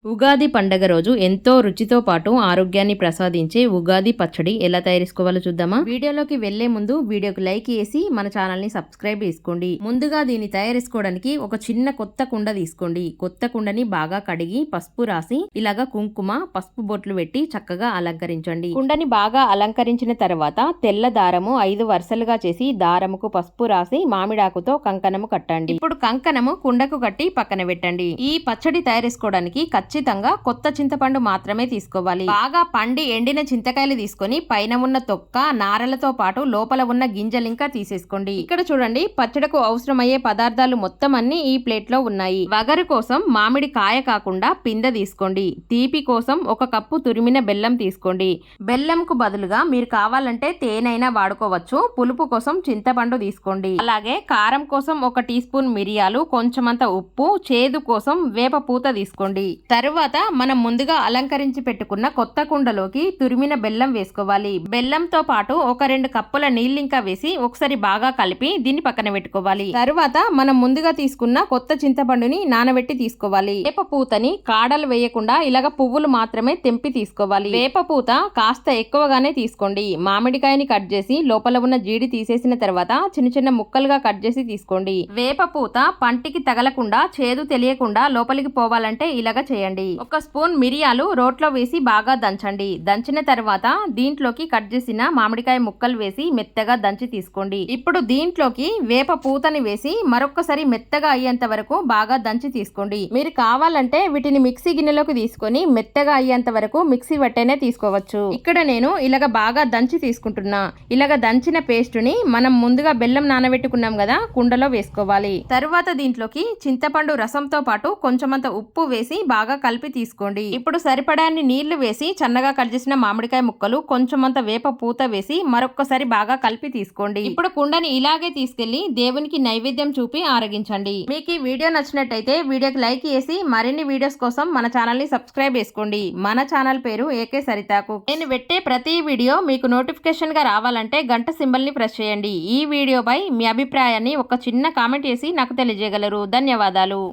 ఉగాది పండగ రోజు ఎంతో రుచితో పాటు ఆరోగ్యాన్ని ప్రసాదించే ఉగాది పచ్చడి ఎలా తయారేసుకోవాలో చూద్దామా. వీడియోలోకి వెళ్లే ముందు వీడియోకి లైక్ వేసి మన ఛానల్ ని సబ్స్క్రైబ్ చేసుకోండి. ముందుగా దీన్ని తయారేసుకోవడానికి ఒక చిన్న కొత్త కుండ తీసుకోండి. కొత్త కుండని బాగా కడిగి పసుపు రాసి ఇలాగా కుంకుమ పసుపు బొట్లు పెట్టి చక్కగా అలంకరించండి. కుండని బాగా అలంకరించిన తర్వాత తెల్ల దారము 5 వరుసలుగా చేసి దారముకు పసుపు రాసి మామిడాకుతో కంకణము కట్టండి. ఇప్పుడు కంకణము కుండకు కట్టి పక్కన పెట్టండి. ఈ పచ్చడి తయారేసుకోవడానికి ఖచ్చితంగా కొత్త చింతపండు మాత్రమే తీసుకోవాలి. బాగా పండి ఎండిన చింతకాయలు తీసుకొని పైన ఉన్న తొక్క నారలతో పాటు లోపల ఉన్న గింజలు ఇంకా తీసేసుకోండి. ఇక్కడ చూడండి, పచ్చడకు అవసరమయ్యే పదార్థాలు మొత్తం అన్ని ఈ ప్లేట్ లో ఉన్నాయి. వగరు కోసం మామిడి కాయ కాకుండా పిందె తీసుకోండి. తీపి కోసం 1 కప్పు తురిమిన బెల్లం తీసుకోండి. బెల్లంకు బదులుగా మీరు కావాలంటే తేనైనా వాడుకోవచ్చు. పులుపు కోసం చింతపండు తీసుకోండి. అలాగే కారం కోసం 1 టీ స్పూన్ మిరియాలు, కొంచెమంత ఉప్పు, చేదు కోసం వేప పూత తీసుకోండి. తరువాత మనం ముందుగా అలంకరించి పెట్టుకున్న కొత్త కుండలోకి తురిమిన బెల్లం వేసుకోవాలి. బెల్లంతో పాటు 1-2 కప్పుల నీళ్ళు ఇంకా వేసి ఒకసారి బాగా కలిపి దీన్ని పక్కన పెట్టుకోవాలి. తరువాత మనం ముందుగా తీసుకున్న కొత్త చింతపండుని నానబెట్టి తీసుకోవాలి. వేప పూతని కాడలు వేయకుండా ఇలాగ పువ్వులు మాత్రమే తెంపి తీసుకోవాలి. వేప పూత కాస్త ఎక్కువగానే తీసుకోండి. మామిడికాయని కట్ చేసి లోపల ఉన్న జీడి తీసేసిన తర్వాత చిన్న చిన్న ముక్కలుగా కట్ చేసి తీసుకోండి. వేప పూత పంటికి తగలకుండా చేదు తెలియకుండా లోపలికి పోవాలంటే ఇలాగ చేయండి. 1 స్పూన్ మిరియాలు రోట్లో వేసి బాగా దంచండి. దంచిన తర్వాత దీంట్లోకి కట్ చేసిన మామిడికాయ ముక్కలు వేసి మెత్తగా దంచి తీసుకోండి. ఇప్పుడు దీంట్లోకి వేప పూతని వేసి మరొకసారి మెత్తగా అయ్యేంత వరకు బాగా దంచి తీసుకోండి. మీరు కావాలంటే వీటిని మిక్సీ గిన్నెలోకి తీసుకొని మెత్తగా అయ్యేంత వరకు మిక్సీ పట్టేనే తీసుకోవచ్చు. ఇక్కడ నేను ఇలాగ బాగా దంచి తీసుకుంటున్నా. ఇలాగ దంచిన పేస్ట్ ని మనం ముందుగా బెల్లం నానబెట్టుకున్నాం కదా, కుండలో వేసుకోవాలి. తరువాత దీంట్లోకి చింతపండు రసంతో పాటు కొంచెమంత ఉప్పు వేసి బాగా కలిపి తీసుకోండి. ఇప్పుడు సరిపడాన్ని నీళ్లు వేసి సన్నగా కట్ చేసిన మామిడికాయ ముక్కలు, కొంచెమంత వేప పూత వేసి మరొక్కసారి బాగా కలిపి తీసుకోండి. ఇప్పుడు కుండని ఇలాగే తీసుకెళ్లి దేవునికి నైవేద్యం చూపి ఆరగించండి. మీకు ఈ వీడియో నచ్చినట్టయితే వీడియోకి లైక్ చేసి మరిన్ని వీడియోస్ కోసం మన ఛానల్ ని సబ్స్క్రైబ్ చేసుకోండి. మన ఛానల్ పేరు ఏకే సరితాకు. నేను పెట్టే ప్రతి వీడియో మీకు నోటిఫికేషన్ గా రావాలంటే గంట సింబల్ ని ప్రెస్ చేయండి. ఈ వీడియోపై మీ అభిప్రాయాన్ని ఒక చిన్న కామెంట్ చేసి నాకు తెలియజేయగలరు. ధన్యవాదాలు.